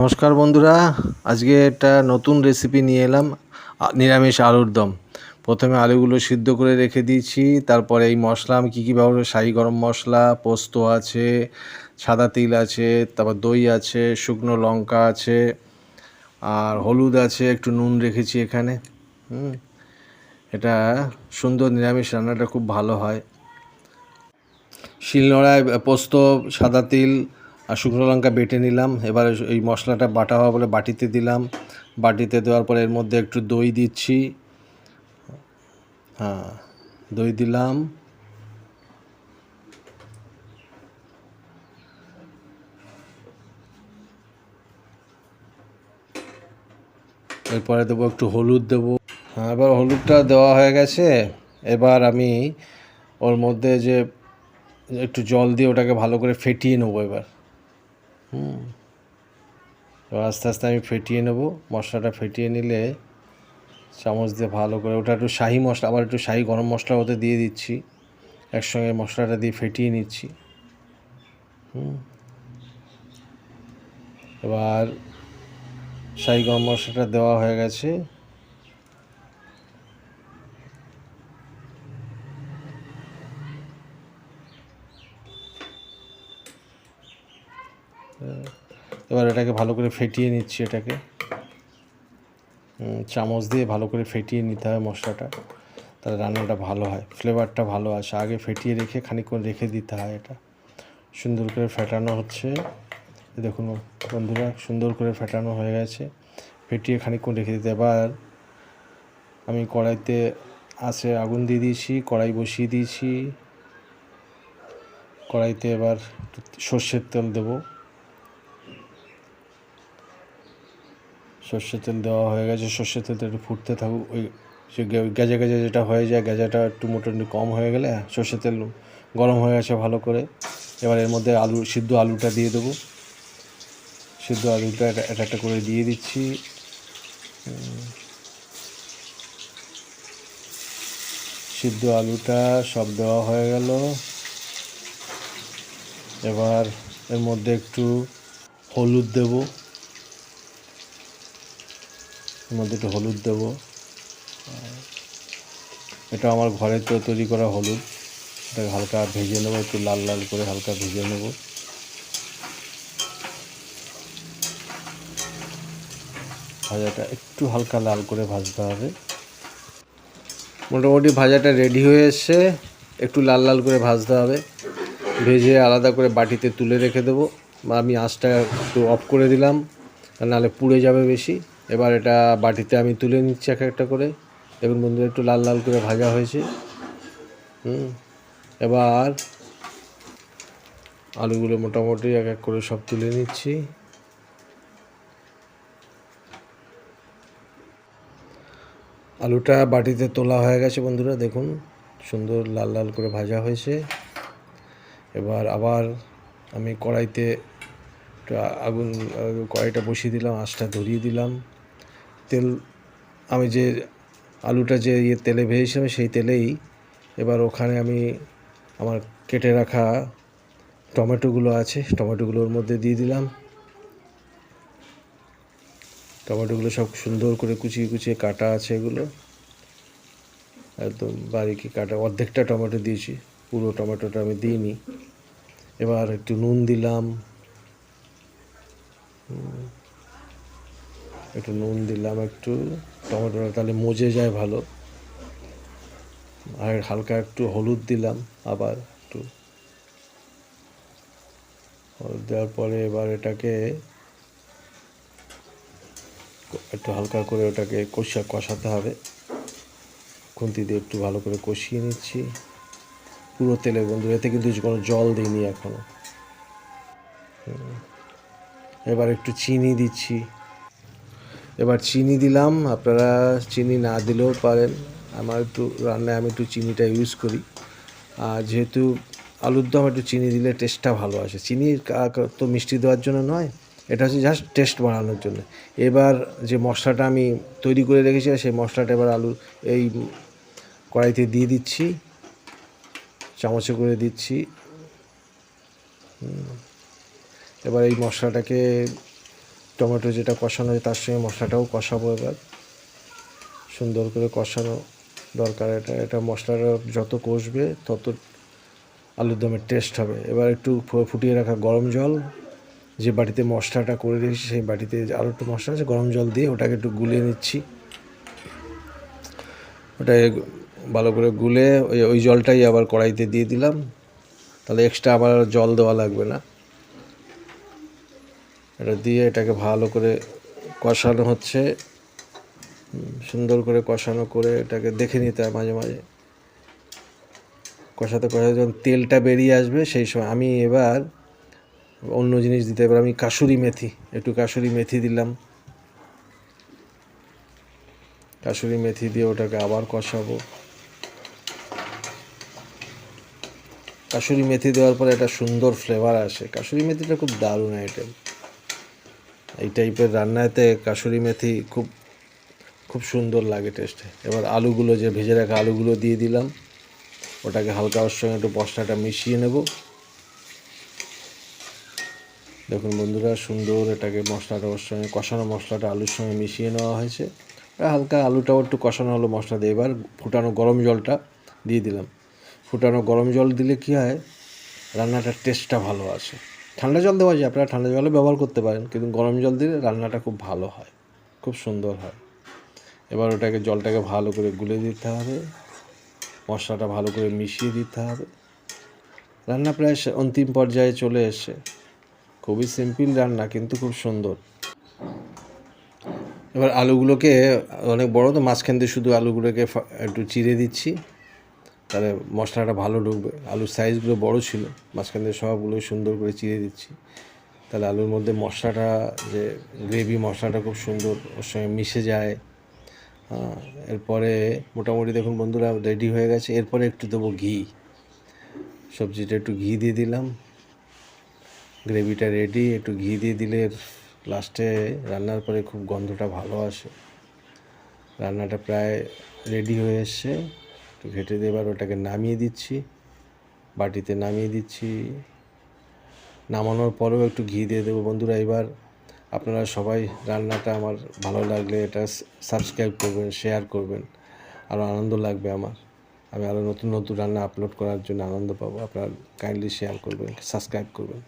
নমস্কার বন্ধুরা, আজকে একটা নতুন রেসিপি নিয়ে এলাম। নিরামিষ আলুর দম। প্রথমে আলুগুলো সিদ্ধ করে রেখে দিয়েছি, তারপরে এই মশলা আমি কী কী ব্যবহার করি, শাহি গরম মশলা, পোস্ত আছে, সাদা তিল আছে, তারপর দই আছে, শুকনো লঙ্কা আছে, আর হলুদ আছে, একটু নুন রেখেছি এখানে। এটা সুন্দর নিরামিষ রান্নাটা খুব ভালো হয়। শিলনোড়ায় পোস্ত, সাদা তিল আর শুকনো লঙ্কা বেটে নিলাম। এবার এই মশলাটা বাটা হওয়া বলে বাটিতে দিলাম। বাটিতে দেওয়ার পরে এর মধ্যে একটু দই দিচ্ছি। দই দিলাম। এরপরে দেবো একটু হলুদ দেবো। এবার হলুদটা দেওয়া হয়ে গেছে। এবার আমি ওর মধ্যে যে একটু জল দিয়ে ওটাকে ভালো করে ফেটিয়ে নেবো। এবার আস্তে আস্তে আমি ফেটিয়ে নেবো। মশলাটা ফেটিয়ে নিলে চামচ দিয়ে ভালো করে ওটা একটু শাহি মশলা, আবার একটু শাহি গরম মশলা ওতে দিয়ে দিচ্ছি। একসঙ্গে মশলাটা দিয়ে ফেটিয়ে নিচ্ছি। এবার শাহি গরম মশলাটা দেওয়া হয়ে গেছে। এবার এটাকে ভালো করে ফেটিয়ে নিচ্ছি। এটাকে চামচ দিয়ে ভালো করে ফেটিয়ে নিতে হয় মশলাটা, তাহলে রান্নাটা ভালো হয়, ফ্লেভারটা ভালো আসে। আগে ফেটিয়ে রেখে খানিকক্ষণ রেখে দিতে হয়। এটা সুন্দর করে ফেটানো হচ্ছে। দেখুন বন্ধুরা, সুন্দর করে ফেটানো হয়ে গেছে। ফেটিয়ে খানিকক্ষণ রেখে দিতে। এবার আমি কড়াইতে আগুন দিয়ে দিয়েছি, কড়াই বসিয়ে দিয়েছি। কড়াইতে এবার সর্ষের তেল দেবো। সর্ষের তেল দেওয়া হয়ে গেছে। সর্ষের তেলটা একটু ফুটতে থাকুক। ওই যে গেজে গেজে যেটা হয়ে যায়, গেজাটা একটু মোটামুটি কম হয়ে গেলে সর্ষের তেল গরম হয়ে গেছে ভালো করে। এবার এর মধ্যে সিদ্ধ আলুটা দিয়ে দেবো। সিদ্ধ আলুটা একটা একটা করে দিয়ে দিচ্ছি। সিদ্ধ আলুটা সব দেওয়া হয়ে গেল। এবার এর মধ্যে একটু হলুদ দেবো। এটা আমার ঘরে তৈরি করা হলুদ। এটাকে হালকা ভেজে নেবো, একটু লাল লাল করে হালকা ভেজে নেব। ভাজাটা একটু হালকা লাল করে ভাজতে হবে। মোটামুটি ভাজাটা রেডি হয়ে এসছে। একটু লাল লাল করে ভাজতে হবে। ভেজে আলাদা করে বাটিতে তুলে রেখে দেবো। আমি আঁচটা একটু অফ করে দিলাম, নাহলে পুড়ে যাবে বেশি। এবার এটা বাটিতে আমি তুলে নিচ্ছি এক একটা করে। দেখুন বন্ধুরা, একটু লাল লাল করে ভাজা হয়েছে। এবার আলুগুলো মোটামুটি এক এক করে সব তুলে নিচ্ছি। আলুটা বাটিতে তোলা হয়ে গেছে বন্ধুরা, দেখুন সুন্দর লাল লাল করে ভাজা হয়েছে। এবার আবার আমি কড়াইতে কড়াইটা বসিয়ে দিলাম, আঁচটা ধরিয়ে দিলাম। তেল আমি যে আলুটা যে তেলে ভেজেছিলাম সেই তেলেই এবার ওখানে আমি আমার কেটে রাখা টমেটোগুলো আছে, টমেটোগুলো ওর মধ্যে দিয়ে দিলাম। টমেটোগুলো সব সুন্দর করে কুচিয়ে কুচিয়ে কাটা আছে। এগুলো একদম বারিকি কাটা। অর্ধেকটা টমেটো দিয়েছি, পুরো টমেটোটা আমি দিইনি। এবার একটু নুন দিলাম, একটু টমেটোটা তাহলে মজে যায় ভালো। আর হালকা একটু হলুদ দিলাম। আবার একটু হলুদ দেওয়ার পরে এবার এটাকে একটু হালকা করে ওটাকে কষাতে হবে। খুন্তি দিয়ে একটু ভালো করে কষিয়ে নিচ্ছি পুরো তেলে বন্ধু। এতে কিন্তু কোনো জল দিইনি এখনো। এবার একটু চিনি দিচ্ছি। এবার চিনি দিলাম। আপনারা চিনি না দিলেও পারেন। আমার একটু রান্নায় আমি একটু চিনিটা ইউজ করি। আর যেহেতু আলুর দম একটু চিনি দিলে টেস্টটা ভালো আসে। চিনি তো মিষ্টি দেওয়ার জন্য নয়, এটা হচ্ছে জাস্ট টেস্ট বাড়ানোর জন্য। এবার যে মশলাটা আমি তৈরি করে রেখেছি সেই মশলাটা এবার এই কড়াইতে দিয়ে দিচ্ছি, চামচে করে দিচ্ছি। এবার এই মশলাটাকে টমেটো যেটা কষানো হয়েছে তার সঙ্গে মশলাটাও কষাবো। এবার সুন্দর করে কষানো দরকার। এটা মশলাটা যত কষবে তত আলুর দমের টেস্ট হবে। এবার একটু ফুটিয়ে রাখা গরম জল, যে বাটিতে মশলাটা করে রেখেছি সেই বাটিতে আরও একটু মশলা আছে, গরম জল দিয়ে ওটাকে একটু গুলিয়ে নিচ্ছি। ওটাকে ভালো করে গুলে ওই জলটাই আবার কড়াইতে দিয়ে দিলাম, তাহলে এক্সট্রা আবার জল দেওয়া লাগবে না। এটা দিয়ে এটাকে ভালো করে কষানো হচ্ছে, সুন্দর করে কষানো করে এটাকে দেখে নিতে হয় মাঝে মাঝে। কষাতে কষাতে যখন তেলটা বেরিয়ে আসবে সেই সময় আমি এবার অন্য জিনিস দিতে। এবার আমি কাসুরি মেথি দিলাম। কাসুরি মেথি দিয়ে ওটাকে আবার কষাবো। কাসুরি মেথি দেওয়ার পরে একটা সুন্দর ফ্লেভার আসে। কাসুরি মেথিটা খুব দারুণ আইটেম। এই টাইপের রান্নাতে কাসুরি মেথি খুব সুন্দর লাগে টেস্টে। এবার আলুগুলো, যে ভেজে রাখা আলুগুলো দিয়ে দিলাম। ওটাকে হালকা ওর সঙ্গে একটু মশলাটা মিশিয়ে নেব। দেখুন বন্ধুরা, সুন্দর এটাকে মশলাটা ওর সঙ্গে কষানো মশলাটা আলুর সঙ্গে মিশিয়ে নেওয়া হয়েছে। হালকা আলুটাও একটু কষানো হলো মশলা দিয়ে। এবার ফুটানো গরম জলটা দিয়ে দিলাম। ফুটানো গরম জল দিলে কী হয়, রান্নাটার টেস্টটা ভালো আসে। ঠান্ডা জল দেওয়া যায়, আপনারা ঠান্ডা জলে ব্যবহার করতে পারেন, কিন্তু গরম জল দিলে রান্নাটা খুব ভালো হয়, খুব সুন্দর হয়। এবার ওটাকে জলটাকে ভালো করে গুলে দিতে হবে, মশলাটা ভালো করে মিশিয়ে দিতে হবে। রান্না প্রায় অন্তিম পর্যায়ে চলে এসে। খুবই সিম্পল রান্না, কিন্তু খুব সুন্দর। এবার আলুগুলোকে, অনেক বড় তো, মাঝখান দিয়ে শুধু আলুগুলোকে একটু চিড়ে দিচ্ছি, তাহলে মশলাটা ভালো ঢুকবে। আলুর সাইজগুলো বড় ছিল, মাঝখান দিয়ে সবগুলো সুন্দর করে চিড়ে দিচ্ছি, তাহলে আলুর মধ্যে মশলাটা, যে গ্রেভি মশলাটা খুব সুন্দর ওর সঙ্গে মিশে যায়। এরপরে মোটামুটি দেখুন বন্ধুরা রেডি হয়ে গেছে। এরপরে একটু দেবো ঘি, সবজিটা একটু ঘি দিয়ে দিলাম। গ্রেভিটা রেডি, একটু ঘি দিয়ে দিলে লাস্টে রান্নার পরে খুব গন্ধটা ভালো আসে। রান্নাটা প্রায় রেডি হয়ে এসছে। একটু ঘেঁটে দিয়ে এবার ওটাকে নামিয়ে দিচ্ছি, বাটিতে নামিয়ে দিচ্ছি। নামানোর পরেও একটু ঘি দিয়ে দেবো। বন্ধুরা, এবার আপনারা সবাই রান্নাটা আমার ভালো লাগলে এটা সাবস্ক্রাইব করবেন, শেয়ার করবেন, আরও আনন্দ লাগবে আমার। আমি আরও নতুন নতুন রান্না আপলোড করার জন্য আনন্দ পাবো। আপনারা কাইন্ডলি শেয়ার করবেন, সাবস্ক্রাইব করবেন।